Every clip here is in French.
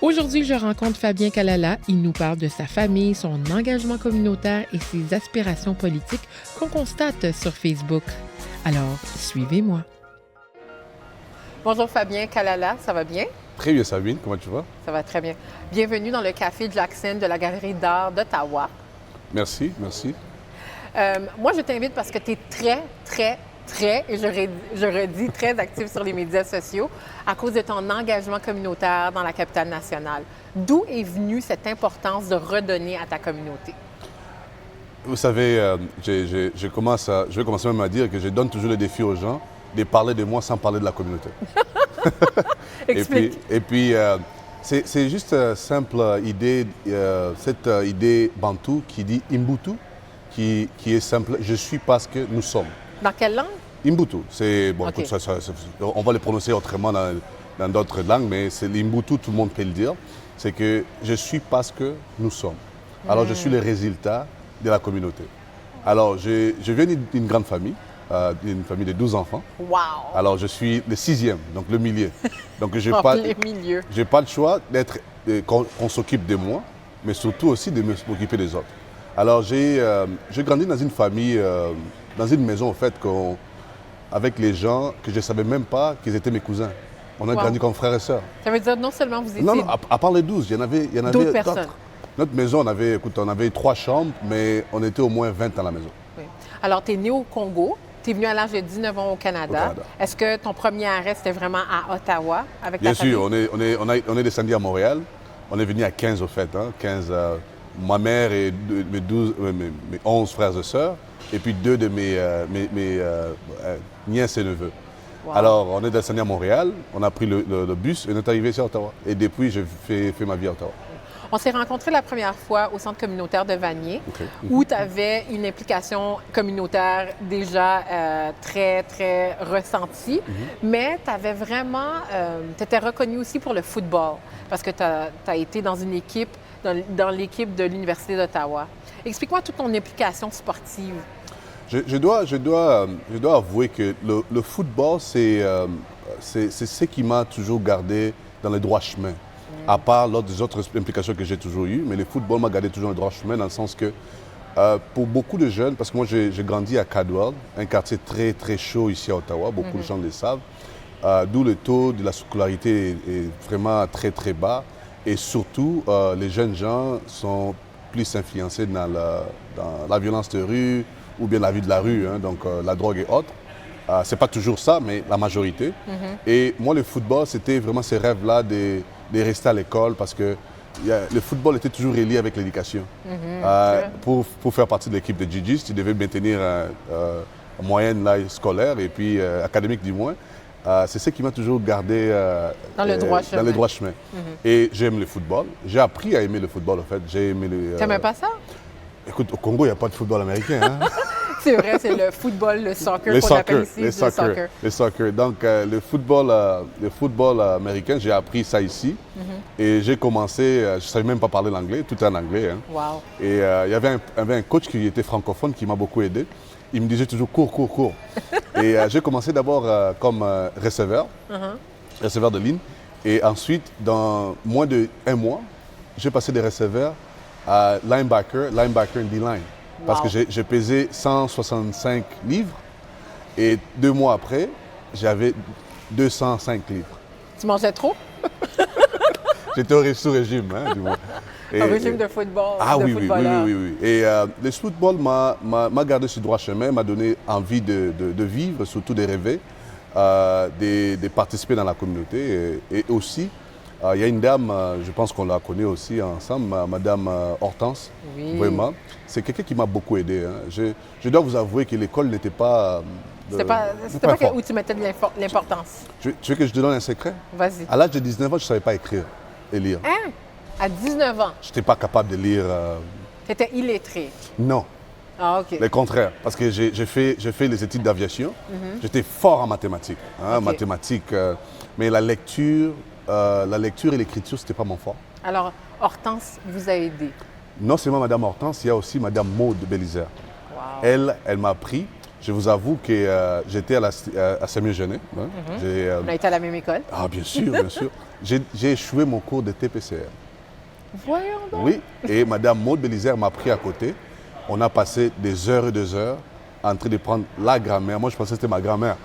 Aujourd'hui, je rencontre Fabien Kalala. Il nous parle de sa famille, son engagement communautaire et ses aspirations politiques qu'on constate sur Facebook. Alors, suivez-moi. Bonjour Fabien Kalala, ça va bien? Très bien Sabine, comment tu vas? Ça va très bien. Bienvenue dans le Café Jackson de la Galerie d'art d'Ottawa. Merci, merci. Moi, je t'invite parce que tu es très, et je redis, très actif sur les médias sociaux à cause de ton engagement communautaire dans la capitale nationale. D'où est venue cette importance de redonner à ta communauté? Vous savez, je vais commencer même à dire que je donne toujours le défi aux gens de parler de moi sans parler de la communauté. Explique. Et puis c'est juste une simple idée, cette idée bantou qui dit Imbutu, qui est simple, je suis parce que nous sommes. Dans quelle langue? Imbutu, c'est bon, Okay. on va le prononcer autrement dans d'autres langues, mais c'est l'Imbutu, tout le monde peut le dire. C'est que je suis parce que nous sommes. Alors je suis le résultat de la communauté. Alors je viens d'une grande famille, d'une famille de 12 enfants. Wow! Alors je suis le 6e, donc le milieu. Donc je n'ai En pas, plein milieu. j'ai pas le choix qu'on s'occupe de moi, mais surtout aussi de m'occuper des autres. Alors j'ai grandi dans une famille, dans une maison en fait, avec les gens que je ne savais même pas qu'ils étaient mes cousins. On a Wow. grandi comme frères et sœurs. Ça veut dire non seulement vous étiez... Non, à part les 12, il y en avait D'autres personnes. Notre maison, on avait 3 chambres, mais on était au moins 20 dans la maison. Oui. Alors, tu es né au Congo, tu es venu à l'âge de 19 ans au Canada. Au Canada. Est-ce que ton premier arrêt, c'était vraiment à Ottawa avec Bien ta famille? sûr, on est descendu à Montréal. On est venu à 15 au fait. 15, ma mère et mes 11 frères et sœurs, et puis 2 de mes nièces et neveux. Wow. Alors, on est descendu à Montréal, on a pris le bus et on est arrivé ici à Ottawa. Et depuis, j'ai fait ma vie à Ottawa. On s'est rencontrés la première fois au centre communautaire de Vanier, OK. où tu avais une implication communautaire déjà très ressentie, mais tu avais vraiment, tu étais reconnu aussi pour le football, parce que tu as été dans une équipe, dans l'équipe de l'Université d'Ottawa. Explique-moi toute ton implication sportive. Je dois avouer que le football, c'est ce qui m'a toujours gardé dans le droit chemin. À part lors des autres implications que j'ai toujours eues, mais le football m'a gardé toujours dans le droit chemin dans le sens que pour beaucoup de jeunes, parce que moi j'ai grandi à Cadwell, un quartier très chaud ici à Ottawa, beaucoup de gens le savent, d'où le taux de la scolarité est vraiment très bas et surtout les jeunes gens sont plus influencés dans la violence de rue ou bien la vie de la rue, hein, donc la drogue et autres. C'est pas toujours ça, mais la majorité. Et moi, le football, c'était vraiment ce rêve-là de rester à l'école parce que le football était toujours relié avec l'éducation. Pour faire partie de l'équipe de Gigi, tu devais maintenir une moyenne là, scolaire et puis académique du moins. C'est ce qui m'a toujours gardé Dans le droit chemin. dans le droit chemin. Et j'aime le football. J'ai appris à aimer le football, en fait. J'ai aimé le... Tu n'aimais pas ça? Écoute, au Congo, il n'y a pas de football américain. Hein? C'est vrai, c'est le football, le soccer qu'on appelle ici, le soccer. Donc, le football américain, j'ai appris ça ici. Et j'ai commencé, je ne savais même pas parler l'anglais, tout en anglais. Hein. Wow. Et il y avait un coach qui était francophone qui m'a beaucoup aidé. Il me disait toujours cours. Et j'ai commencé d'abord comme receveur de ligne. Et ensuite, dans moins d'1 mois, j'ai passé des receveurs à linebacker and D-line. Parce que j'ai pesé 165 livres et 2 mois après, j'avais 205 livres. Tu mangeais trop? J'étais sous régime, hein, du moins. Un régime de football. Ah de oui. footballeur. Et le football m'a gardé sur droit chemin, m'a donné envie de vivre, surtout de rêver, de participer dans la communauté. Et aussi, il y a une dame, je pense qu'on la connaît aussi ensemble, Madame Hortense. Oui. Vraiment. C'est quelqu'un qui m'a beaucoup aidé. Hein. Je dois vous avouer que l'école n'était pas... C'était pas où tu mettais de l'importance. Tu veux que je te donne un secret? Vas-y. À l'âge de 19 ans, je ne savais pas écrire et lire. Hein? À 19 ans, Je n'étais pas capable de lire. tu étais illettré. Non, Ah, OK. le contraire. Parce que j'ai fait les études d'aviation. J'étais fort en mathématiques. Hein, OK. Mathématiques, mais la lecture et l'écriture, ce n'était pas mon fort. Alors, Hortense vous a aidé. Non seulement Madame Hortense, il y a aussi Madame Maude Bélizer. Wow. Elle m'a appris je vous avoue que j'étais à Saint-Mieux-Genet. Hein. On a été à la même école. Ah, bien sûr, bien sûr. J'ai échoué mon cours de TPCR. Voyons donc. Oui, et Madame Maud Bélisère m'a pris à côté. On a passé des heures et des heures en train de prendre la grammaire. Moi, je pensais que c'était ma grand-mère.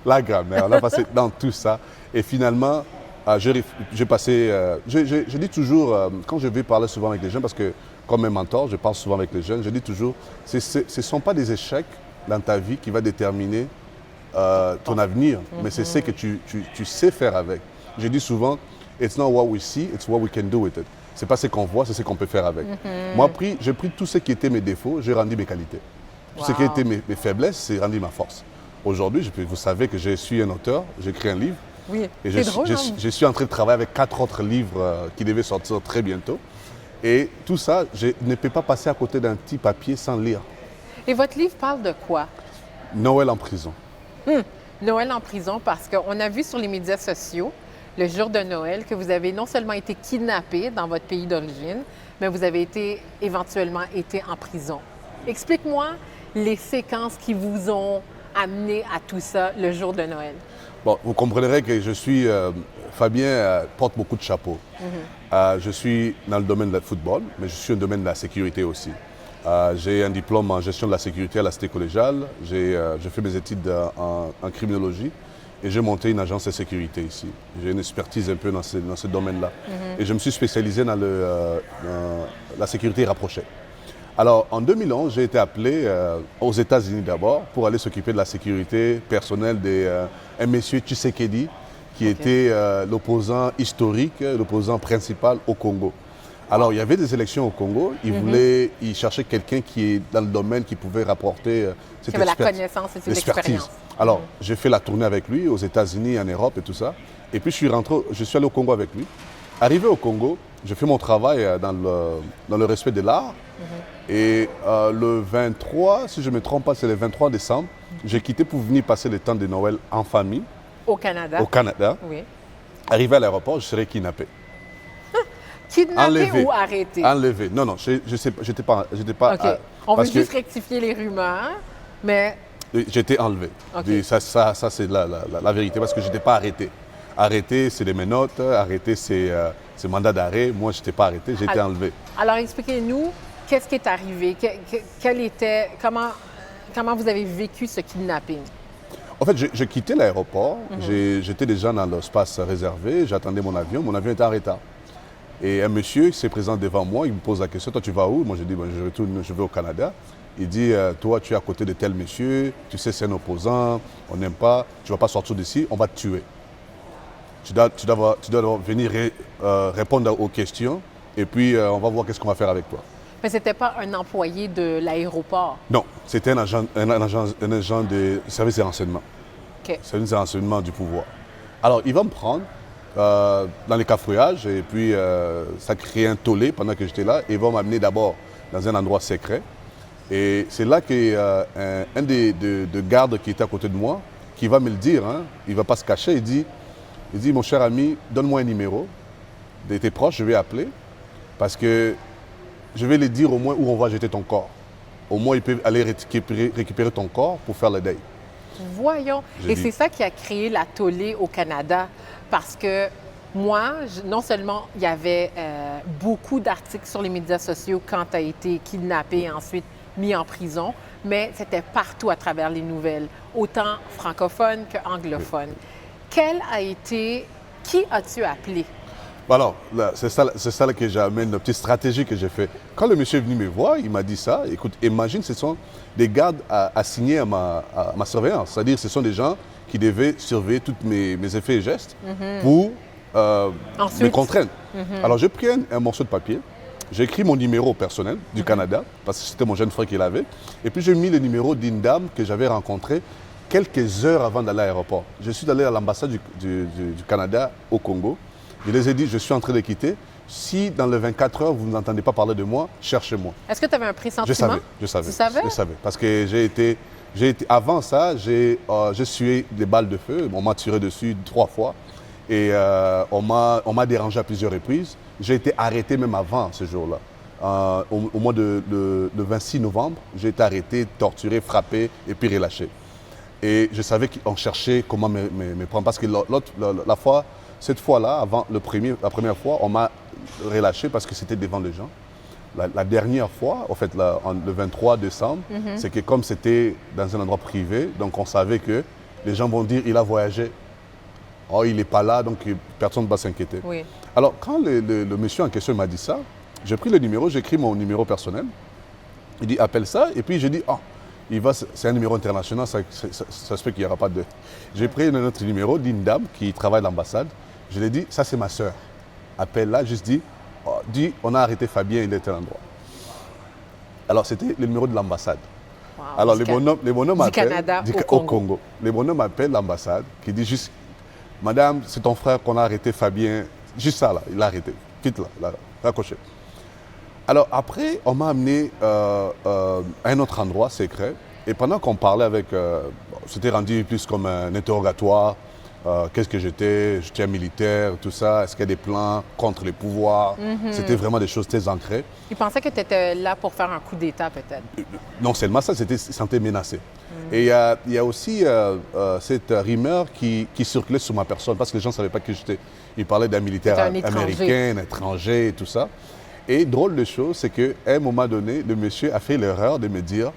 La grammaire, on a passé dans tout ça. Et finalement, j'ai passé... je dis toujours, quand je vais parler souvent avec les jeunes, parce que comme un mentor, je parle souvent avec les jeunes, je dis toujours, ce ne sont pas des échecs dans ta vie qui vont déterminer ton avenir, mais c'est ce que tu sais faire avec. Je dis souvent, it's not what we see, it's what we can do with it. C'est pas ce qu'on voit, c'est ce qu'on peut faire avec. Moi, j'ai pris tout ce qui était mes défauts, j'ai rendu mes qualités. Tout ce qui était mes faiblesses, c'est rendu ma force. Aujourd'hui, vous savez que je suis un auteur, j'écris un livre. Oui, et c'est drôle. Je suis en train de travailler avec 4 autres livres qui devaient sortir très bientôt. Et tout ça, je ne peux pas passer à côté d'un petit papier sans lire. Et votre livre parle de quoi? Noël en prison. Noël en prison, parce qu'on a vu sur les médias sociaux, le jour de Noël, que vous avez non seulement été kidnappé dans votre pays d'origine, mais vous avez éventuellement été en prison. Explique-moi les séquences qui vous ont amené à tout ça le jour de Noël. Bon, vous comprendrez que je suis... Fabien porte beaucoup de chapeaux. Je suis dans le domaine du football, mais je suis dans le domaine de la sécurité aussi. J'ai un diplôme en gestion de la sécurité à la Cité collégiale. J'ai fait mes études en criminologie et j'ai monté une agence de sécurité ici. J'ai une expertise un peu dans ce domaine-là. Et je me suis spécialisé dans la sécurité rapprochée. Alors, en 2011, j'ai été appelé aux États-Unis d'abord pour aller s'occuper de la sécurité personnelle d'un monsieur Tshisekedi, qui était l'opposant historique, l'opposant principal au Congo. Alors, il y avait des élections au Congo. Il cherchait quelqu'un qui est dans le domaine, qui pouvait rapporter cette la connaissance et cette expérience. Alors, j'ai fait la tournée avec lui aux États-Unis, en Europe et tout ça. Et puis, je suis allé au Congo avec lui. Arrivé au Congo, j'ai fait mon travail dans le respect de l'art. Et le 23, si je ne me trompe pas, c'est le 23 décembre, j'ai quitté pour venir passer le temps de Noël en famille. Au Canada. Au Canada. Oui. Arrivé à l'aéroport, je serais kidnappé. Kidnappé enlevé. Ou arrêté? Enlevé. Non, non, j'étais pas... OK. On veut juste rectifier les rumeurs, mais... J'étais enlevé. Okay. Ça c'est la vérité, parce que je n'étais pas arrêté. Arrêté, c'est des menottes. Arrêté, c'est mandat d'arrêt. Moi, je n'étais pas arrêté, j'ai été enlevé. Alors, expliquez-nous, qu'est-ce qui est arrivé? Comment vous avez vécu ce kidnapping? En fait, je quittais l'aéroport. J'étais déjà dans l'espace réservé. J'attendais mon avion. Mon avion était en retard. Et un monsieur s'est présent devant moi. Il me pose la question, toi, tu vas où? Moi, je dis, je vais au Canada. Il dit, toi, tu es à côté de tel monsieur. Tu sais, c'est un opposant. On n'aime pas. Tu ne vas pas sortir d'ici. On va te tuer. Tu dois venir répondre aux questions. Et puis, on va voir qu'est-ce qu'on va faire avec toi. Mais ce n'était pas un employé de l'aéroport? Non, c'était un agent de service de renseignement. Okay. Service de renseignement du pouvoir. Alors, il va me prendre dans les cafouillages et puis ça crée un tollé pendant que j'étais là. Et il va m'amener d'abord dans un endroit secret. Et c'est là qu'un des gardes qui était à côté de moi, qui va me le dire, hein, il ne va pas se cacher, il dit, mon cher ami, donne-moi un numéro de tes proches, je vais appeler, parce que je vais lui dire au moins où on va jeter ton corps. Au moins, ils peuvent aller récupérer ton corps pour faire le deuil. Voyons. Et c'est ça qui a créé la tollée au Canada. Parce que moi, non seulement il y avait beaucoup d'articles sur les médias sociaux quand tu as été kidnappé et ensuite mis en prison, mais c'était partout à travers les nouvelles, autant francophones qu'anglophones. Oui. Qui as-tu appelé? Alors, c'est ça que j'amène, la petite stratégie que j'ai fait. Quand le monsieur est venu me voir, il m'a dit ça. Écoute, imagine, ce sont des gardes assignés à ma surveillance. C'est-à-dire, ce sont des gens qui devaient surveiller tous mes effets et gestes pour me contraindre. Alors, j'ai pris un morceau de papier. J'ai écrit mon numéro personnel du Canada, parce que c'était mon jeune frère qui l'avait. Et puis, j'ai mis le numéro d'une dame que j'avais rencontrée quelques heures avant d'aller à l'aéroport. Je suis allé à l'ambassade du Canada au Congo. Je les ai dit, je suis en train de quitter. Si dans les 24 heures, vous n'entendez pas parler de moi, cherchez-moi. Est-ce que tu avais un pressentiment? Je savais. Tu savais? Je savais. Parce que avant ça, j'ai sué des balles de feu. On m'a tiré dessus 3 fois. Et on m'a dérangé à plusieurs reprises. J'ai été arrêté même avant ce jour-là. au mois de 26 novembre, j'ai été arrêté, torturé, frappé et puis relâché. Et je savais qu'on cherchait comment me prendre. Parce que cette fois-là, avant la première fois, on m'a relâché parce que c'était devant les gens. La dernière fois, en fait, le 23 décembre, c'est que comme c'était dans un endroit privé, donc on savait que les gens vont dire il a voyagé. Oh, il n'est pas là, donc personne ne va s'inquiéter. Oui. Alors, quand le monsieur en question m'a dit ça, j'ai pris le numéro, j'ai écrit mon numéro personnel. Il dit appelle ça, et puis j'ai dit oh, c'est un numéro international, ça se fait qu'il n'y aura pas de. J'ai pris un autre numéro d'une dame qui travaille à l'ambassade. Je lui ai dit ça c'est ma soeur. Appelle-la, juste dis on a arrêté Fabien, il est à l'endroit. Alors c'était le numéro de l'ambassade. Wow, alors les bonhommes m'appellent Canada au Congo. Les bonhommes m'appellent l'ambassade qui dit juste madame, c'est ton frère qu'on a arrêté Fabien. Juste ça là, il a arrêté. Quitte là, raccroché. Alors après, on m'a amené à un autre endroit secret. Et pendant qu'on parlait avec... c'était rendu plus comme un interrogatoire. Qu'est-ce que j'étais? J'étais un militaire, tout ça. Est-ce qu'il y a des plans contre les pouvoirs? C'était vraiment des choses très ancrées. Ils pensaient que tu étais là pour faire un coup d'État, peut-être. Non seulement ça, ils se sentaient menacés. Et il y a aussi cette rumeur qui circulait sur ma personne parce que les gens ne savaient pas qui j'étais. Ils parlaient d'un militaire américain, un étranger et tout ça. Et drôle de chose, c'est qu'à un moment donné, le monsieur a fait l'erreur de me dire,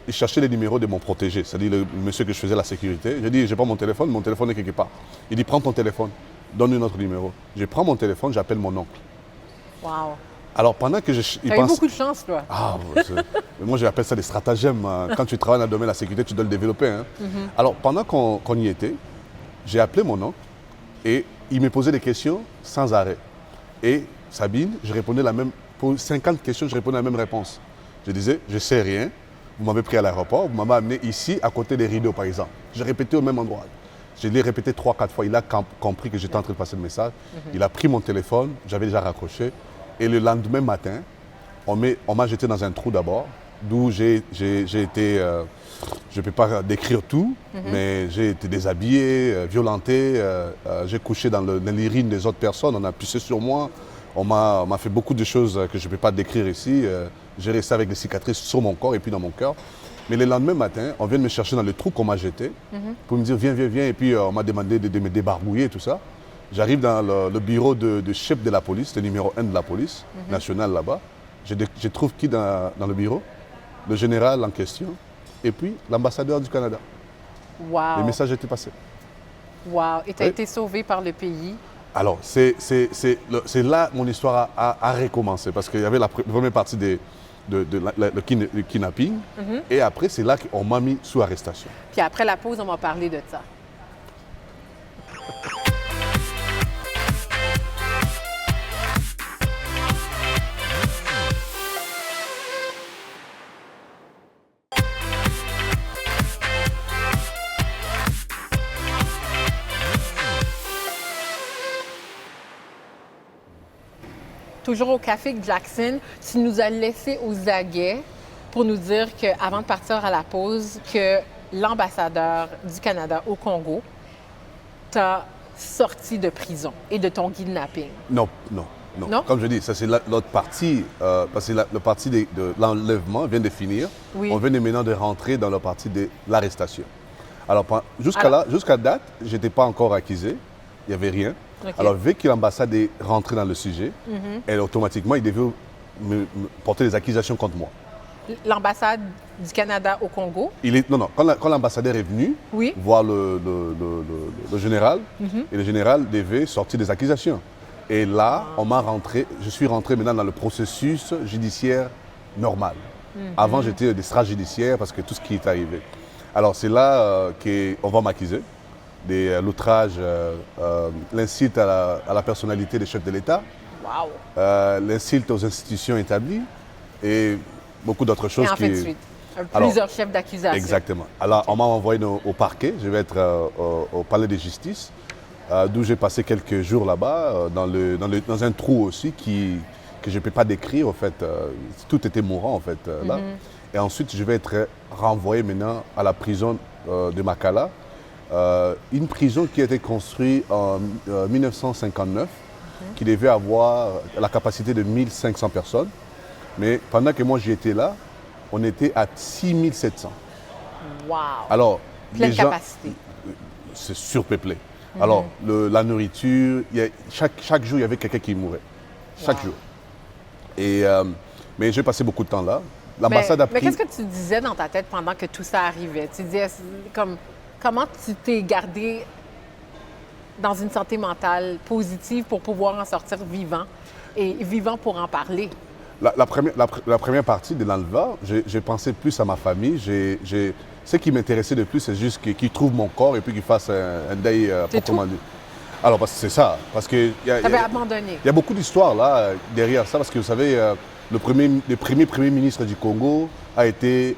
il cherchait les numéros de mon protégé, c'est-à-dire le monsieur que je faisais la sécurité. J'ai dit, j'ai pas mon téléphone est quelque part. Il dit, prends ton téléphone, donne un autre numéro. Je prends mon téléphone, j'appelle mon oncle. Wow. Alors pendant que je... Tu as eu beaucoup de chance, toi. Ah, moi j'appelle ça des stratagèmes. Quand tu travailles dans le domaine de la sécurité, tu dois le développer. Hein. Alors pendant qu'on y était, j'ai appelé mon oncle et il me posait des questions sans arrêt. Et Sabine, je répondais pour 50 questions, je répondais la même réponse. Je disais, je ne sais rien, vous m'avez pris à l'aéroport, vous m'avez amené ici, à côté des rideaux, par exemple. J'ai répété au même endroit. Je l'ai répété 3-4 fois. Il a compris que j'étais en train de passer le message. Il a pris mon téléphone, j'avais déjà raccroché. Et le lendemain matin, on m'a jeté dans un trou d'abord, d'où j'ai été, je ne peux pas décrire tout, mais j'ai été déshabillé, violenté, j'ai couché dans l'urine des autres personnes, on a pissé sur moi. On m'a fait beaucoup de choses que je ne peux pas décrire ici. J'ai resté avec des cicatrices sur mon corps et puis dans mon cœur. Mais le lendemain matin, on vient de me chercher dans le trou qu'on m'a jeté pour me dire viens. Et puis on m'a demandé de me débarbouiller et tout ça. J'arrive dans le bureau de chef de la police, le numéro 1 de la police nationale là-bas. Je trouve qui dans le bureau? Le général en question et puis l'ambassadeur du Canada. Wow. Le message était passé. Wow. Et tu as été sauvé par le pays. Alors, c'est là mon histoire a recommencé parce qu'il y avait la première partie le kidnapping et après, c'est là qu'on m'a mis sous arrestation. Puis après la pause, on va parler de ça. Toujours au Café Jackson, tu nous as laissé aux aguets pour nous dire qu'avant de partir à la pause, que l'ambassadeur du Canada au Congo t'a sorti de prison et de ton kidnapping. Non. Comme je dis, ça c'est l'autre partie, parce que la partie de l'enlèvement vient de finir. Oui. On vient maintenant de rentrer dans la partie de l'arrestation. Alors, jusqu'à date, je n'étais pas encore accusé, il n'y avait rien. Okay. Alors, vu que l'ambassade est rentrée dans le sujet, elle automatiquement, il devait me porter des accusations contre moi. L'ambassade du Canada au Congo? Non. Quand l'ambassadeur est venu voir le général, et le général devait sortir des accusations. Et là, je suis rentré maintenant dans le processus judiciaire normal. Avant, j'étais des strates judiciaires parce que tout ce qui est arrivé. Alors, c'est là qu'on va m'accuser. L'outrage, l'insulte à la personnalité des chefs de l'État, l'insulte aux institutions établies et beaucoup d'autres choses. Et en fait de suite, plusieurs chefs d'accusation. Exactement. Alors, on m'a envoyé au parquet, je vais être au palais de justice, d'où j'ai passé quelques jours là-bas, dans un trou aussi que je ne peux pas décrire, en fait. Tout était mourant, en fait, là. Et ensuite, je vais être renvoyé maintenant à la prison de Makala. Une prison qui a été construite en 1959, qui devait avoir la capacité de 1500 personnes. Mais pendant que moi j'y étais là, on était à 6700. Wow! Alors, Pleine les gens, capacité. c'est surpeuplé. Alors, la nourriture, chaque jour, il y avait quelqu'un qui mourait. Chaque Wow. jour. Et, mais j'ai passé beaucoup de temps là. Mais, L'ambassade a mais pris... qu'est-ce que tu disais dans ta tête pendant que tout ça arrivait? Tu disais, comment tu t'es gardé dans une santé mentale positive pour pouvoir en sortir vivant et vivant pour en parler? La première partie de l'enlèvement, j'ai pensé plus à ma famille. Ce qui m'intéressait le plus, c'est juste qu'ils trouvent mon corps et puis qu'ils fassent un deuil C'est proprement tout? dit. Alors, c'est ça. Parce que Tu avais abandonné. il y a beaucoup d'histoires là, derrière ça. Parce que vous savez, le premier ministre du Congo a été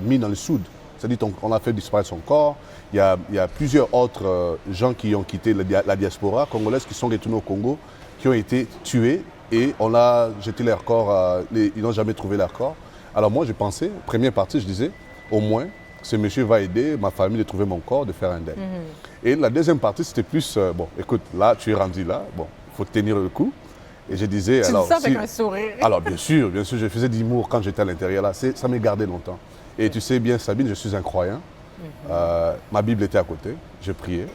mis dans le Sud. C'est-à-dire qu'on a fait disparaître son corps. Il y a plusieurs autres gens qui ont quitté la diaspora congolaise, qui sont retournés au Congo, qui ont été tués. Et on a jeté leur corps, ils n'ont jamais trouvé leur corps. Alors moi, je pensais, première partie, je disais, au moins, ce monsieur va aider ma famille de trouver mon corps, de faire un deuil. Et la deuxième partie, c'était plus, bon, écoute, là, tu es rendu là, bon, il faut tenir le coup. Et je disais, Tu alors... dis ça avec un sourire. Alors, bien sûr, je faisais de l'humour quand j'étais à l'intérieur là. Ça m'a gardé longtemps. Et tu sais bien, Sabine, je suis un croyant. Ma Bible était à côté, je priais.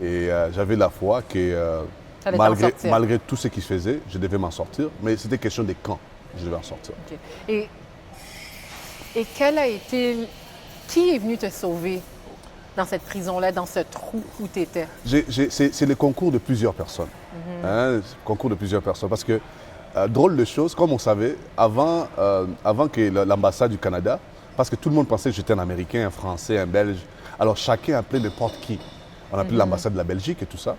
Et j'avais la foi que T'allais t'en sortir. malgré tout ce qu'il faisait, je devais m'en sortir. Mais c'était question de quand je devais en sortir. OK. Et quel a été... Qui est venu te sauver dans cette prison-là, dans ce trou où tu étais? C'est le concours de plusieurs personnes. Hein, le concours de plusieurs personnes. Parce que, drôle de chose, comme on savait, avant que l'ambassade du Canada, parce que tout le monde pensait que j'étais un Américain, un Français, un Belge, alors chacun appelait n'importe qui. On appelait l'ambassade de la Belgique et tout ça.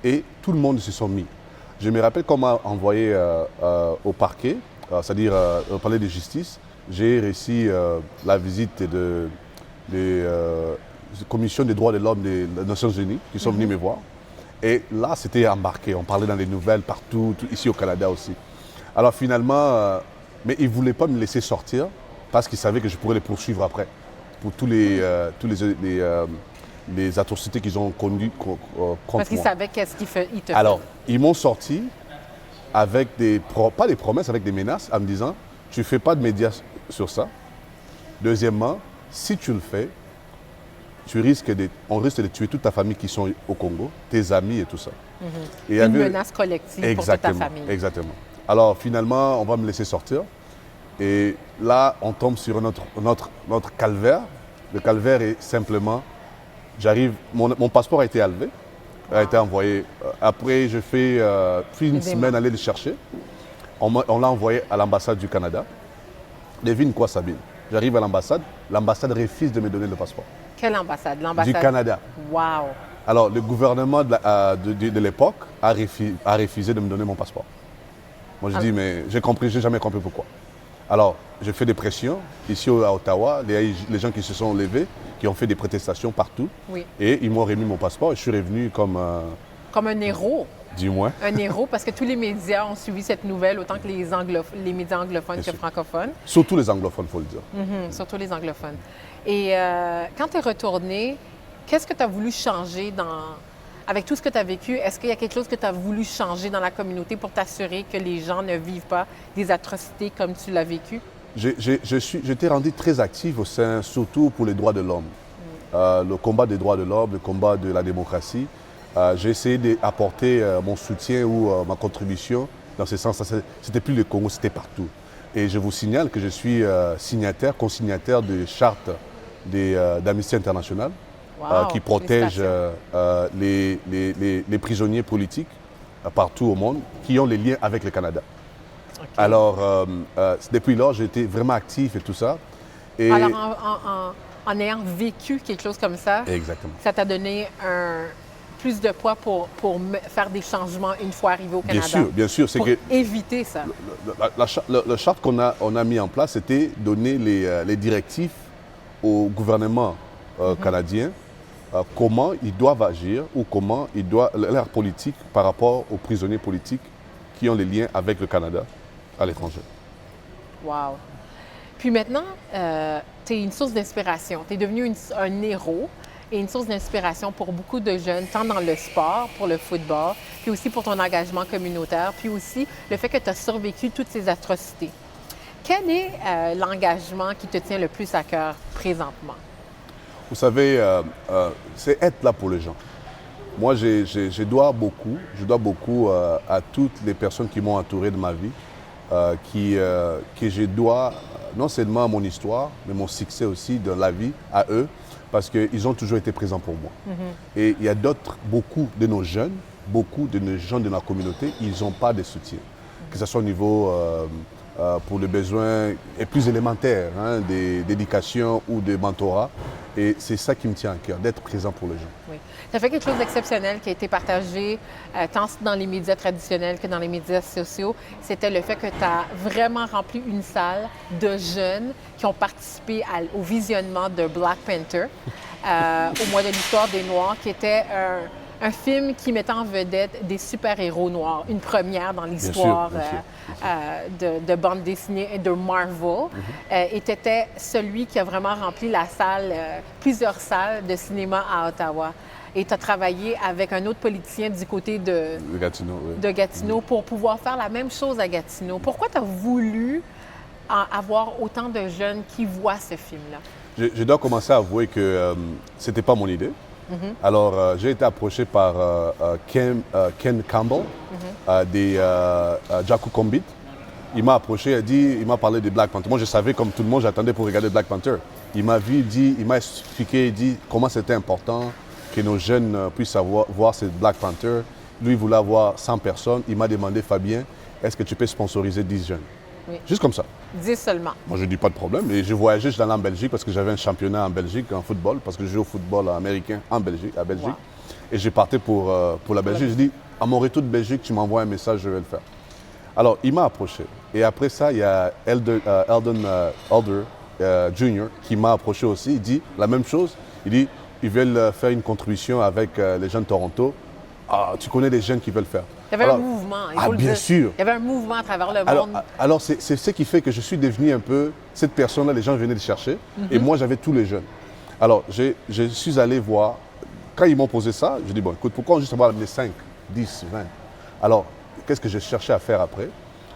Et tout le monde se sont mis. Je me rappelle qu'on m'a envoyé au parquet, c'est-à-dire au palais de justice. J'ai réussi la visite de commission des droits de l'homme des Nations Unies qui sont venus me voir. Et là, c'était embarqué. On parlait dans les nouvelles partout, ici au Canada aussi. Alors finalement, mais ils ne voulaient pas me laisser sortir parce qu'ils savaient que je pourrais les poursuivre après pour tous les atrocités qu'ils ont conduites contre Parce qu'ils moi. savaient qu'est-ce qu'ils te Alors, ils m'ont sorti avec pas des promesses, avec des menaces en me disant, tu ne fais pas de médias sur ça. Deuxièmement, si tu le fais, on risque de tuer toute ta famille qui sont au Congo, tes amis et tout ça. Et il y Une avait- menace collective Exactement, pour toute ta famille. exactement. Alors finalement, on va me laisser sortir. Et là, on tombe sur notre calvaire. Le calvaire est simplement, mon passeport a été enlevé, a été envoyé. Après, je fais puis une semaine aller le chercher. On l'a envoyé à l'ambassade du Canada. Devine quoi, Sabine? J'arrive à l'ambassade refuse de me donner le passeport. Quelle ambassade? Du L'ambassade? Canada. Wow! Alors, le gouvernement de l'époque a refusé de me donner mon passeport. Moi, je dis, mais j'ai jamais compris pourquoi. Alors, j'ai fait des pressions ici à Ottawa, les gens qui se sont levés, qui ont fait des protestations partout. Oui. Et ils m'ont remis mon passeport et je suis revenu comme, Comme un héros. du moins. Un héros, parce que tous les médias ont suivi cette nouvelle, autant que les médias anglophones que sûr. francophones. Surtout les anglophones, il faut le dire. Surtout les anglophones. Et quand tu es retourné, qu'est-ce que tu as voulu changer avec tout ce que tu as vécu? Est-ce qu'il y a quelque chose que tu as voulu changer dans la communauté pour t'assurer que les gens ne vivent pas des atrocités comme tu l'as vécu? J'étais rendu très actif au sein, surtout pour les droits de l'homme. Le combat des droits de l'homme, le combat de la démocratie. J'ai essayé d'apporter mon soutien ou ma contribution dans ce sens. C'était plus le Congo, c'était partout. Et je vous signale que je suis consignataire de charte d'Amnesty International Wow, qui protège félicitations. les prisonniers politiques partout au monde qui ont les liens avec le Canada. OK. Alors, depuis lors, j'ai été vraiment actif et tout ça. Et... Alors, en ayant vécu quelque chose comme ça, Exactement. ça t'a donné plus de poids pour faire des changements une fois arrivé au Canada? Bien sûr. C'est pour que éviter ça. la charte qu'on a mis en place, c'était donner les directives au gouvernement canadien, comment ils doivent agir ou comment leur politique par rapport aux prisonniers politiques qui ont les liens avec le Canada à l'étranger. Wow. Puis maintenant, tu es une source d'inspiration. Tu es devenu un héros et une source d'inspiration pour beaucoup de jeunes, tant dans le sport, pour le football, puis aussi pour ton engagement communautaire, puis aussi le fait que tu as survécu toutes ces atrocités. Quel est l'engagement qui te tient le plus à cœur présentement? Vous savez, c'est être là pour les gens. Moi, je dois beaucoup à toutes les personnes qui m'ont entouré de ma vie, que je dois non seulement mon histoire, mais mon succès aussi de la vie à eux, parce qu'ils ont toujours été présents pour moi. Et il y a beaucoup de nos jeunes, beaucoup de nos gens de la communauté, ils n'ont pas de soutien. Que ce soit au niveau pour les besoins plus élémentaires, d'éducation ou de mentorat. Et c'est ça qui me tient à cœur, d'être présent pour les gens. Oui. Tu as fait quelque chose d'exceptionnel qui a été partagé tant dans les médias traditionnels que dans les médias sociaux. C'était le fait que tu as vraiment rempli une salle de jeunes qui ont participé au visionnement de Black Panther au mois de l'histoire des Noirs, qui était un film qui mettait en vedette des super-héros noirs, une première dans l'histoire de bande dessinée et de Marvel. Et tu étais celui qui a vraiment rempli la salle, plusieurs salles de cinéma à Ottawa. Et tu as travaillé avec un autre politicien du côté de Gatineau pour pouvoir faire la même chose à Gatineau. Pourquoi tu as voulu avoir autant de jeunes qui voient ce film-là? Je dois commencer à avouer que ce n'était pas mon idée. Alors, j'ai été approché par Ken Campbell des Jaku Kombit. Il m'a approché, il m'a parlé de Black Panther. Moi, je savais, comme tout le monde, j'attendais pour regarder Black Panther. Il m'a vu, il m'a expliqué, comment c'était important que nos jeunes puissent voir ce Black Panther. Lui, il voulait avoir 100 personnes. Il m'a demandé, Fabien, est-ce que tu peux sponsoriser 10 jeunes? Oui. Juste comme ça. 10 seulement. Moi, je ne dis pas de problème. Et je voyageais, je suis allé en Belgique parce que j'avais un championnat en Belgique en football, parce que je joue au football américain à Belgique. Wow. Et j'ai parti pour la Belgique. Je dis, à mon retour de Belgique, tu m'envoies un message, je vais le faire. Alors, il m'a approché. Et après ça, il y a Elder Jr. qui m'a approché aussi. Il dit la même chose. Il dit, ils veulent faire une contribution avec les jeunes de Toronto. Ah, tu connais des jeunes qui veulent faire. Il y avait un mouvement, il faut le dire. Bien sûr. Il y avait un mouvement à travers le monde. Alors c'est ce qui fait que je suis devenu un peu cette personne-là, les gens venaient le chercher. Et moi, j'avais tous les jeunes. Alors, je suis allé voir. Quand ils m'ont posé ça, je dis, bon, écoute, pourquoi juste avoir amené 5, 10, 20? Alors, qu'est-ce que j'ai cherché à faire après?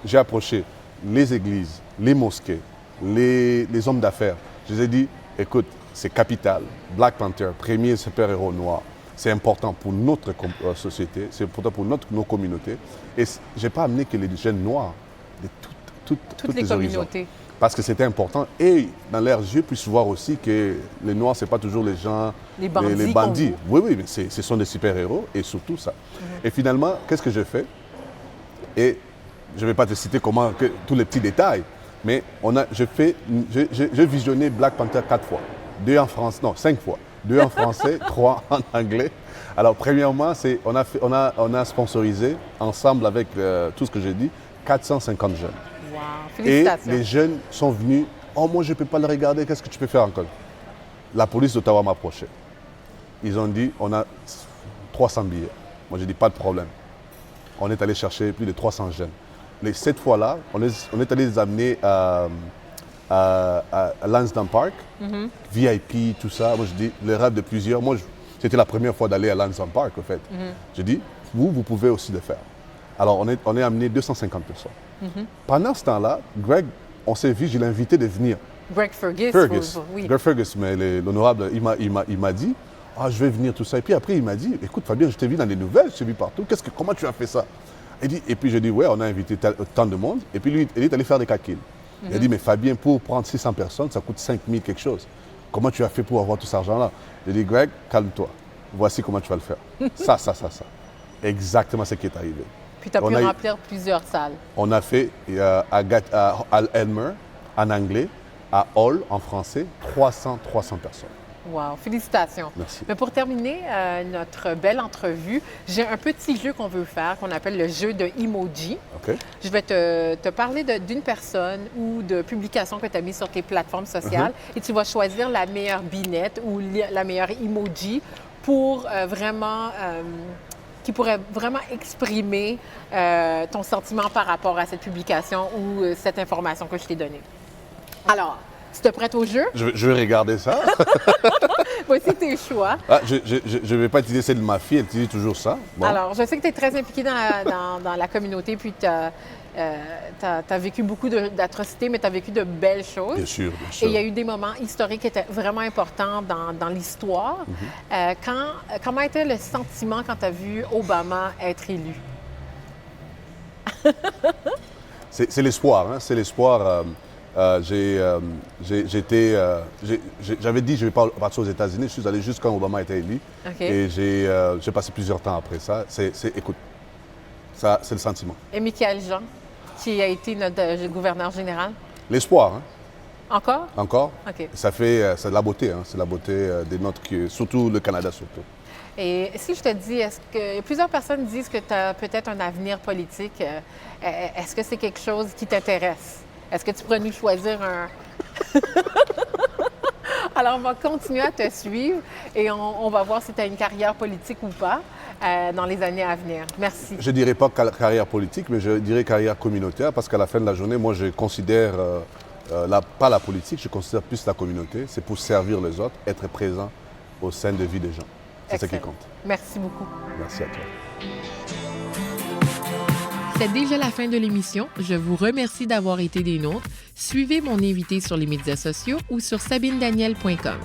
J'ai approché les églises, les mosquées, les hommes d'affaires. Je les ai dit, écoute, c'est capital. Black Panther, premier super-héros noir. C'est important pour notre société, c'est important pour nos communautés. Et je n'ai pas amené que les jeunes noirs de toutes les communautés. Horizons. Parce que c'était important. Et dans leurs yeux, puissent voir aussi que les noirs, ce n'est pas toujours les gens, les bandits. Oui, mais ce sont des super-héros et surtout ça. Et finalement, qu'est-ce que j'ai fait? Et je ne vais pas te citer tous les petits détails, mais j'ai visionné Black Panther 4 fois. 2 en France, non, 5 fois. 2 en français, 3 en anglais. Alors, premièrement, on a sponsorisé, ensemble avec tout ce que j'ai dit, 450 jeunes. Wow, félicitations. Et les jeunes sont venus. Oh, moi, je ne peux pas le regarder, qu'est-ce que tu peux faire encore? La police d'Ottawa m'a approché. Ils ont dit, on a 300 billets. Moi, j'ai dit, pas de problème. On est allé chercher plus de 300 jeunes. Cette fois-là, on est allé les amener à Lansdowne Park, VIP, tout ça. Moi, je dis, le rêve de plusieurs. Moi, c'était la première fois d'aller à Lansdowne Park, en fait. Je dis, vous pouvez aussi le faire. Alors, on est amené 250 personnes. Pendant ce temps-là, Greg, on s'est vu, je l'ai invité de venir. Greg Fergus. Oui. Greg Fergus, mais l'honorable, il m'a dit, ah, je vais venir, tout ça. Et puis après, il m'a dit, écoute, Fabien, je t'ai vu dans les nouvelles, je t'ai vu partout. Comment tu as fait ça? Et puis, je dis, ouais, on a invité tant de monde. Et puis, lui, il est allé faire des calculs. Il a dit, mais Fabien, pour prendre 600 personnes, ça coûte 5 000 quelque chose. Comment tu as fait pour avoir tout cet argent-là? J'ai dit, Greg, calme-toi. Voici comment tu vas le faire. Ça. Exactement ce qui est arrivé. Puis tu as pu remplir plusieurs salles. On a fait à Elmer, en anglais, à Hall, en français, 300 personnes. Wow, félicitations. Merci. Mais pour terminer notre belle entrevue, j'ai un petit jeu qu'on veut faire, qu'on appelle le jeu de emoji. Okay. Je vais te parler d'une personne ou de publication que tu as mise sur tes plateformes sociales et tu vas choisir la meilleure binette ou la meilleure emoji pour qui pourrait vraiment exprimer ton sentiment par rapport à cette publication ou cette information que je t'ai donnée. Alors, tu te prêtes au jeu? Je vais regarder ça. Voici tes choix. Ah, je ne vais pas utiliser celle de ma fille, elle utilise toujours ça. Bon. Alors, je sais que tu es très impliqué dans la communauté, puis tu as Tu as vécu beaucoup d'atrocités, mais tu as vécu de belles choses. Bien sûr, bien Et sûr. il y a eu des moments historiques qui étaient vraiment importants dans l'histoire. Comment était le sentiment quand tu as vu Obama être élu? C'est l'espoir, hein, c'est l'espoir. J'avais dit que je ne vais pas partir aux États-Unis. Je suis allé juste quand Obama a été élu. OK. Et j'ai passé plusieurs temps après ça. Écoute, ça, c'est le sentiment. Et Michaël Jean, qui a été notre gouverneur général? L'espoir, hein, Encore? encore. OK. C'est de la beauté, hein, c'est de la beauté des nôtres, surtout le Canada surtout. Et si je te dis, plusieurs personnes disent que tu as peut-être un avenir politique. Est-ce que c'est quelque chose qui t'intéresse? Est-ce que tu pourrais nous choisir un... Alors, on va continuer à te suivre et on va voir si tu as une carrière politique ou pas dans les années à venir. Merci. Je ne dirais pas carrière politique, mais je dirais carrière communautaire, parce qu'à la fin de la journée, moi, je considère, pas la politique, je considère plus la communauté. C'est pour servir les autres, être présent au sein de vie des gens. C'est ça qui Excellent. compte. Merci beaucoup. Merci à toi. C'est déjà la fin de l'émission. Je vous remercie d'avoir été des nôtres. Suivez mon invité sur les médias sociaux ou sur sabinedaniel.com.